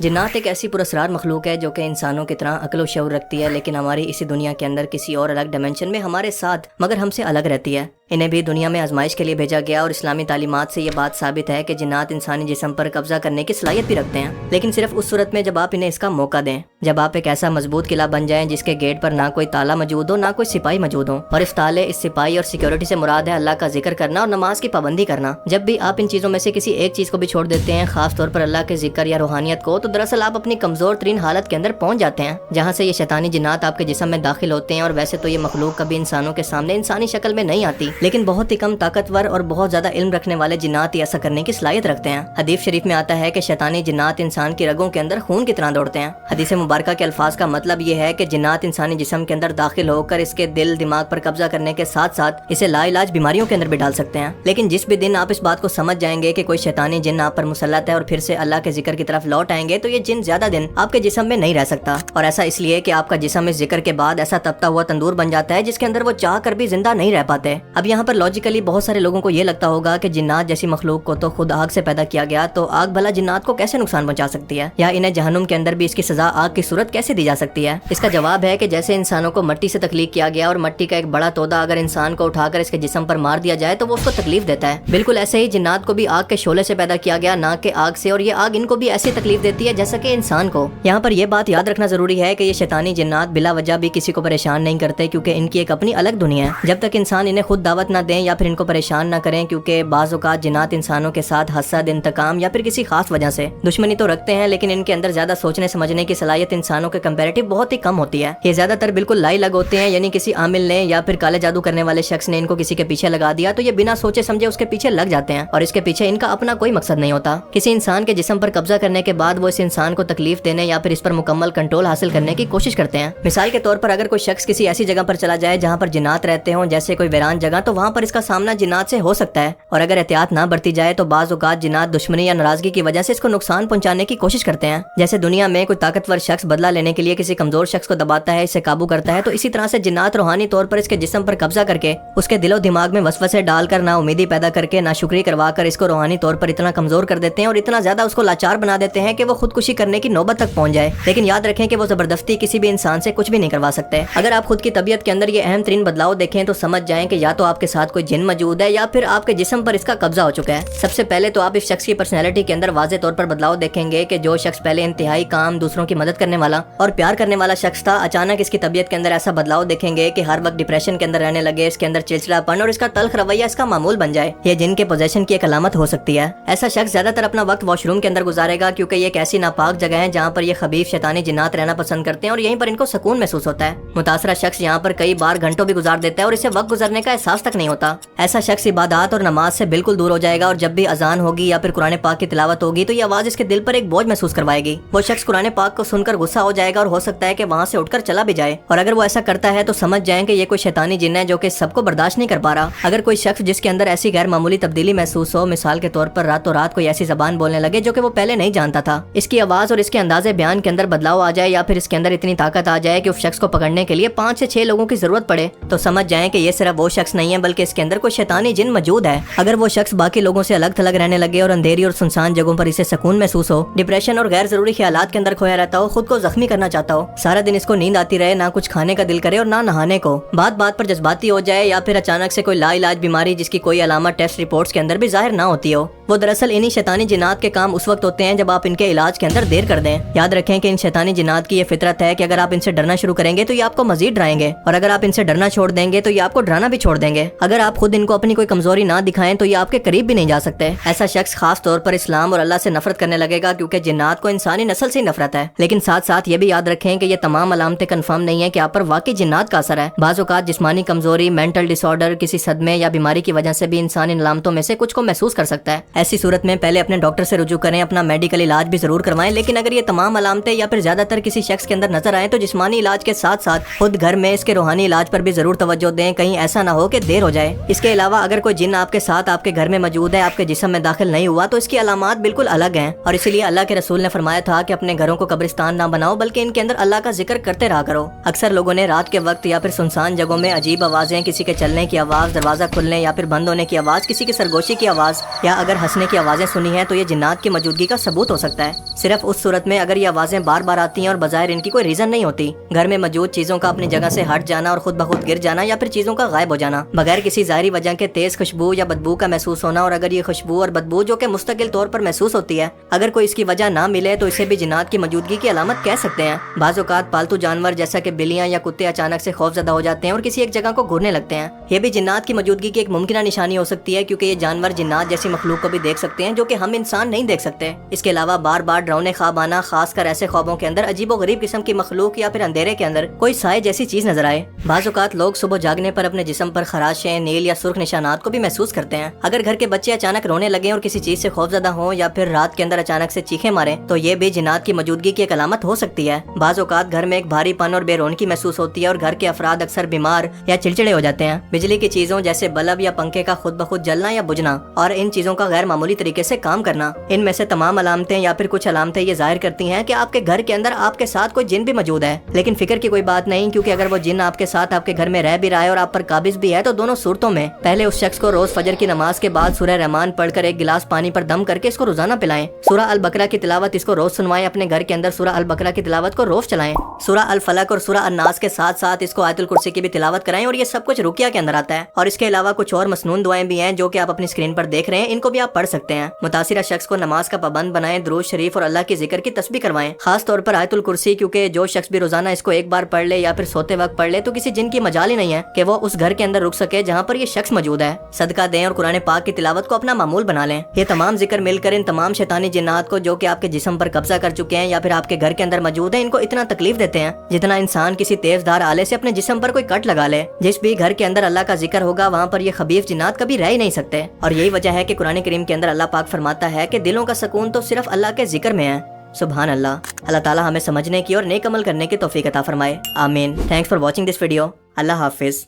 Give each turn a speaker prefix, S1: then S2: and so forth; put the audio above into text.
S1: جنات ایک ایسی پراسرار مخلوق ہے جو کہ انسانوں کی طرح عقل و شعور رکھتی ہے، لیکن ہماری اسی دنیا کے اندر کسی اور الگ ڈائمینشن میں ہمارے ساتھ مگر ہم سے الگ رہتی ہے۔ انہیں بھی دنیا میں آزمائش کے لیے بھیجا گیا، اور اسلامی تعلیمات سے یہ بات ثابت ہے کہ جنات انسانی جسم پر قبضہ کرنے کی صلاحیت بھی رکھتے ہیں، لیکن صرف اس صورت میں جب آپ انہیں اس کا موقع دیں، جب آپ ایک ایسا مضبوط قلعہ بن جائیں جس کے گیٹ پر نہ کوئی تالا موجود ہو، نہ کوئی سپاہی موجود ہو، اور اس تالے، اس سپاہی اور سیکیورٹی سے مراد ہے اللہ کا ذکر کرنا اور نماز کی پابندی کرنا۔ جب بھی آپ ان چیزوں میں سے کسی ایک چیز کو بھی چھوڑ دیتے ہیں، خاص طور پر اللہ کے ذکر یا روحانیت کو، تو دراصل آپ اپنی کمزور ترین حالت کے اندر پہنچ جاتے ہیں، جہاں سے یہ شیطانی جنات آپ کے جسم میں داخل ہوتے ہیں۔ اور ویسے تو یہ مخلوق کبھی انسانوں کے سامنے انسانی شکل میں نہیں آتی، لیکن بہت ہی کم طاقتور اور بہت زیادہ علم رکھنے والے جنات ہی ایسا کرنے کی صلاحیت رکھتے ہیں۔ حدیث شریف میں آتا ہے کہ شیطانی جنات انسان کی رگوں کے اندر خون کی طرح دوڑتے ہیں۔ حدیث مبارکہ کے الفاظ کا مطلب یہ ہے کہ جنات انسانی جسم کے اندر داخل ہو کر اس کے دل دماغ پر قبضہ کرنے کے ساتھ ساتھ اسے لا علاج بیماریوں کے اندر بھی ڈال سکتے ہیں۔ لیکن جس بھی دن آپ اس بات کو سمجھ جائیں گے کہ کوئی شیطانی جن آپ پر مسلط ہے اور پھر سے اللہ کے ذکر کی طرف لوٹ آئیں گے، تو یہ جن زیادہ دن آپ کے جسم میں نہیں رہ سکتا، اور ایسا اس لیے کہ آپ کا جسم اس ذکر کے بعد ایسا تپتا ہوا تندور بن جاتا ہے جس کے اندر وہ چاہ کر بھی زندہ نہیں رہ پاتے۔ اب یہاں پر لاجیکلی بہت سارے لوگوں کو یہ لگتا ہوگا کہ جنات جیسی مخلوق کو تو خود آگ سے پیدا کیا گیا، تو آگ بھلا جنات کو کیسے نقصان پہنچا سکتی ہے، یا انہیں جہنم کے اندر بھی اس کی سزا آگ کی صورت کیسے دی جا سکتی ہے؟ اس کا جواب ہے کہ جیسے انسانوں کو مٹی سے تخلیق کیا گیا، اور مٹی کا ایک بڑا تودا اگر انسان کو اٹھا کر اس کے جسم پر مار دیا جائے تو وہ اس کو تکلیف دیتا ہے، بالکل ایسے ہی جنات کو بھی آگ کے شعلے سے پیدا کیا گیا، نہ کہ آگ سے، اور یہ آگ ان کو بھی ایسی تکلیف دیتی ہے جیسا کہ انسان کو۔ یہاں پر یہ بات یاد رکھنا ضروری ہے کہ یہ شیطانی جنات بلا وجہ بھی کسی کو پریشان نہیں کرتے، کیونکہ ان کی ایک اپنی الگ دنیا ہے۔ جب تک انسان انہیں خود دعوت نہ دیں یا پھر ان کو پریشان نہ کریں، کیونکہ بعض اوقات جنات انسانوں کے ساتھ حسد، انتقام یا پھر کسی خاص وجہ سے دشمنی تو رکھتے ہیں، لیکن ان کے اندر زیادہ سوچنے سمجھنے کی صلاحیت انسانوں کے کمپیریٹو بہت ہی کم ہوتی ہے۔ یہ زیادہ تر بالکل لائی لگ ہوتے ہیں، یعنی کسی عامل نے یا پھر کالے جادو کرنے والے شخص نے ان کو کسی کے پیچھے لگا دیا تو یہ بنا سوچے سمجھے اس کے پیچھے لگ جاتے ہیں، اور اس کے پیچھے ان کا اپنا کوئی مقصد نہیں ہوتا۔ کسی انسان کے جسم پر قبضہ کرنے کے بعد وہ اس انسان کو تکلیف دینے یا پھر اس پر مکمل کنٹرول حاصل کرنے کی کوشش کرتے ہیں۔ مثال کے طور پر اگر کوئی شخص کسی ایسی جگہ پر چلا جائے جہاں پر جنات رہتے ہوں، جیسے کوئی ویران جگہ، تو وہاں پر اس کا سامنا جنات سے ہو سکتا ہے، اور اگر احتیاط نہ برتی جائے تو بعض اوقات جنات دشمنی یا ناراضگی کی وجہ سے اس کو نقصان پہنچانے کی کوشش کرتے ہیں۔ جیسے دنیا میں کوئی طاقتور شخص بدلہ لینے کے لیے کسی کمزور شخص کو دباتا ہے، اسے قابو کرتا ہے، تو اسی طرح سے جنات روحانی طور پر اس کے جسم پر قبضہ کر کے اس کے دل و دماغ میں وسوسے ڈال کر، نا امیدی پیدا کر کے، ناشکری کروا کر اس کو روحانی طور پر اتنا کمزور کر دیتے ہیں اور اتنا زیادہ اس کو لاچار بنا دیتے ہیں کہ وہ خودکشی کرنے کی نوبت تک پہنچ جائے۔ لیکن یاد رکھیں کہ وہ زبردستی کسی بھی انسان سے کچھ بھی نہیں کروا سکتے۔ اگر آپ خود کی طبیعت کے اندر یہ اہم ترین بدلاؤ دیکھیں تو سمجھ جائیں کہ یا تو آپ کے ساتھ کوئی جن موجود ہے یا پھر آپ کے جسم پر اس کا قبضہ ہو چکا ہے۔ سب سے پہلے تو آپ اس شخص کی پرسنالٹی کے اندر واضح طور پر بدلاؤ دیکھیں گے کہ جو شخص پہلے انتہائی کام، دوسروں کی مدد کرنے والا اور پیار کرنے والا شخص تھا، اچانک اس کی طبیعت کے اندر ایسا بدلاؤ دیکھیں گے کہ ہر وقت ڈپریشن کے اندر رہنے لگے، اس کے اندر چڑچڑاپن اور اس کا تلخ رویہ اس کا معمول بن جائے۔ یہ جن کے پوزیشن کی ایک علامت ہو سکتی ہے۔ ایسا شخص زیادہ تر اپنا وقت واش روم کے اندر گزارے گا، کیونکہ یہ ایک ایسی ناپاک جگہ ہے جہاں پر یہ خبیث شیطانی جنات رہنا پسند کرتے ہیں، اور یہیں پر ان کو سکون محسوس ہوتا ہے۔ متاثرہ شخص یہاں پر کئی بار گھنٹوں بھی گزار دیتا ہے اور اسے وقت گزرنے کا احساس تک نہیں ہوتا۔ ایسا شخص عبادات اور نماز سے بالکل دور ہو جائے گا، اور جب بھی اذان ہوگی یا پھر قرآن پاک کی تلاوت ہوگی تو یہ آواز اس کے دل پر ایک بوجھ محسوس کروائے گی۔ وہ شخص قرآن پاک کو سن کر غصہ ہو جائے گا، اور ہو سکتا ہے کہ وہاں سے اٹھ کر چلا بھی جائے، اور اگر وہ ایسا کرتا ہے تو سمجھ جائیں کہ یہ کوئی شیطانی جن ہے جو کہ سب کو برداشت نہیں کر پا رہا۔ اگر کوئی شخص جس کے اندر ایسی غیر معمولی تبدیلی محسوس ہو، مثال کے طور پر راتوں رات کوئی ایسی زبان بولنے لگے جو کہ وہ پہلے نہیں جانتا تھا، اس کی آواز اور اس کے انداز بیان کے اندر بدلاؤ آ جائے، یا پھر اس کے اندر اتنی طاقت آ جائے کہ اس شخص کو پکڑنے کے لیے 5 سے 6 لوگوں کی ضرورت پڑے، تو سمجھ جائیں کہ یہ صرف وہ شخص نہیں ہے بلکہ اس کے اندر کوئی شیطانی جن موجود ہے۔ اگر وہ شخص باقی لوگوں سے الگ تھلگ رہنے لگے اور اندھیری اور سنسان جگہوں پر اسے سکون محسوس ہو، ڈپریشن اور غیر ضروری خیالات کے اندر کھویا رہتا ہو، خود کو زخمی کرنا چاہتا ہو، سارا دن اس کو نیند آتی رہے، نہ کچھ کھانے کا دل کرے اور نہ نہانے کو، بات بات پر جذباتی ہو جائے، یا پھر اچانک سے کوئی لا علاج بیماری جس کی کوئی علامت ٹیسٹ رپورٹس کے اندر بھی ظاہر نہ ہوتی ہو، وہ دراصل انہی شیطانی جنات کے کام اس وقت ہوتے ہیں جب آپ ان کے علاج کے اندر دیر کر دیں۔ یاد رکھیں کہ ان شیطانی جنات کی یہ فطرت ہے کہ اگر آپ ان سے ڈرنا شروع کریں گے تو یہ آپ کو مزید ڈرائیں گے، اور اگر آپ ان سے ڈرنا چھوڑ دیں گے تو یہ آپ کو ڈرانا بھی چھوڑ دیں گے۔ اگر آپ خود ان کو اپنی کوئی کمزوری نہ دکھائیں تو یہ آپ کے قریب بھی نہیں جا سکتے۔ ایسا شخص خاص طور پر اسلام اور اللہ سے نفرت کرنے لگے گا، کیونکہ جنات کو انسانی نسل سے نفرت ہے۔ لیکن ساتھ ساتھ یہ بھی یاد رکھیں کہ یہ تمام علامتیں کنفرم نہیں ہیں کہ آپ پر واقعی جنات کا اثر ہے۔ بعض اوقات جسمانی کمزوری، مینٹل ڈس آرڈر، کسی صدمے یا بیماری کی وجہ سے بھی انسان ان علامتوں میں سے کچھ کو محسوس کر سکتا ہے۔ ایسی صورت میں پہلے اپنے ڈاکٹر سے رجوع کریں، اپنا میڈیکل علاج بھی ضرور کروائیں، لیکن اگر یہ تمام علامتیں یا پھر زیادہ تر کسی شخص کے اندر نظر آئیں تو جسمانی علاج کے ساتھ ساتھ خود گھر میں اس کے روحانی علاج پر بھی ضرور توجہ دیں، کہیں ایسا نہ ہو کہ دیر ہو جائے۔ اس کے علاوہ اگر کوئی جن آپ کے ساتھ آپ کے گھر میں موجود ہے، آپ کے جسم میں داخل نہیں ہوا، تو اس کی علامات بالکل الگ ہیں، اور اسی لیے اللہ کے رسول نے فرمایا تھا کہ اپنے گھروں کو قبرستان نہ بناؤ بلکہ ان کے اندر اللہ کا ذکر کرتے رہا کرو۔ اکثر لوگوں نے رات کے وقت یا پھر سنسان جگہوں میں عجیب آوازیں، کسی کے چلنے کی آواز، دروازہ کھلنے یا پھر بند ہونے کی آواز، کسی کی سرگوشی کی آواز یا اگر ہنسنے کی آوازیں سنی ہیں تو یہ جنات کی موجودگی کا ثبوت ہو سکتا ہے، صرف اس صورت میں اگر یہ آوازیں بار بار آتی ہیں اور بظاہر ان کی کوئی ریزن نہیں ہوتی۔ گھر میں موجود چیزوں کا اپنی جگہ سے ہٹ جانا اور خود بخود گر جانا یا پھر چیزوں کا غائب ہو جانا بغیر کسی ظاہری وجہ کے، تیز خوشبو یا بدبو کا محسوس ہونا، اور اگر یہ خوشبو اور بدبو جو کہ مستقل طور پر محسوس ہوتی ہے اگر کوئی اس کی وجہ نہ ملے تو اسے بھی جنات کی موجودگی کی علامت کہہ سکتے ہیں۔ بعض اوقات پالتو جانور جیسا کہ بلیاں یا کتے اچانک سے خوف زدہ ہو جاتے ہیں اور کسی ایک جگہ کو گھورنے لگتے ہیں، یہ بھی جنات کی موجودگی کی ایک ممکنہ نشانی ہو سکتی ہے، کیونکہ یہ جانور جنات جیسی مخلوق کو بھی دیکھ سکتے ہیں جو کہ ہم انسان نہیں دیکھ سکتے۔ اس کے علاوہ بار بار ڈراؤنے خواب آنا، خاص کر ایسے خوابوں کے اندر عجیب و غریب قسم کی مخلوق یا پھر اندھیرے کے اندر کوئی سائے جیسی چیز نظر آئے۔ بعض اوقات لوگ صبح جاگنے پر اپنے جسم پر خراشیں، نیل یا سرخ نشانات کو بھی محسوس کرتے ہیں۔ اگر گھر کے بچے اچانک رونے لگیں اور کسی چیز سے خوف زدہ ہوں یا پھر رات کے اندر اچانک سے چیخیں ماریں تو یہ بھی جنات کی موجودگی کی ایک علامت ہو سکتی ہے۔ بعض اوقات گھر میں ایک بھاری پن اور بے رونقی محسوس ہوتی ہے اور گھر کے افراد اکثر بیمار یا چڑچڑے ہو جاتے ہیں۔ بجلی کی چیزوں جیسے بلب یا پنکھے کا خود بخود جلنا یا بجھنا اور ان چیزوں کا غیر معمولی طریقے سے کام کرنا، ان میں سے تمام علامتیں یا پھر کچھ علامتیں یہ ظاہر کرتی ہیں کہ آپ کے گھر کے اندر آپ کے ساتھ کوئی جن بھی موجود ہے، لیکن فکر کی کوئی بات نہیں، کیونکہ اگر وہ جن آپ کے ساتھ آپ کے گھر میں رہ بھی رہا ہے اور آپ پر قابض بھی ہے تو دونوں صورتوں میں پہلے اس شخص کو روز فجر کی نماز کے بعد سورہ رحمان پڑھ کر ایک گلاس پانی پر دم کر کے اس کو روزانہ پلائیں۔ سورہ البقرہ کی تلاوت اس کو روز سنوائیں، اپنے گھر کے اندر سورہ البقرہ کی تلاوت کو روز چلائیں، سورہ الفلق اور سورہ الناس کے ساتھ ساتھ اس کو آیت الکرسی کی بھی تلاوت کرائیں، اور یہ سب کچھ رقیہ کے اندر آتا ہے۔ اور اس کے علاوہ کچھ اور مسنون دعائیں بھی ہیں جو کہ آپ اپنی اسکرین پر دیکھ رہے ہیں، ان کو بھی آپ پڑھ سکتے ہیں۔ متاثرہ شخص کو نماز کا پابند بنائیں، درود شریف اور اللہ کی ذکر کی تسبیح کروائیں، خاص طور پر آیت الکرسی، کیونکہ جو شخص بھی روزانہ اس کو ایک بار پڑھ لے یا پھر سوتے وقت پڑھ لے تو کسی جن کی مجال ہی نہیں ہے کہ وہ اس گھر کے اندر رک سکے جہاں پر یہ شخص موجود ہے۔ صدقہ دیں اور قرآن پاک کی تلاوت کو اپنا معمول بنا لیں۔ یہ تمام ذکر مل کر ان تمام شیطانی جنات کو جو کہ آپ کے جسم پر قبضہ کر چکے ہیں یا پھر آپ کے گھر کے اندر موجود ہیں، ان کو اتنا تکلیف دیتے ہیں جتنا انسان کسی تیز دھار آلے سے اپنے جسم پر کوئی کٹ لگا لے۔ جس بھی گھر کے اندر اللہ کا ذکر ہوگا وہاں پر یہ خبیث جنات کبھی رہ ہی نہیں سکتے، اور یہی وجہ ہے کہ قرآن کریم کے اندر اللہ پاک فرماتا ہے کہ دلوں کا سکون تو صرف اللہ کے ذکر میں ہے۔ سبحان اللہ۔ اللہ تعالیٰ ہمیں سمجھنے کی اور نیک عمل کرنے کی توفیق عطا فرمائے، آمین۔ Thanks for watching this video. اللہ حافظ۔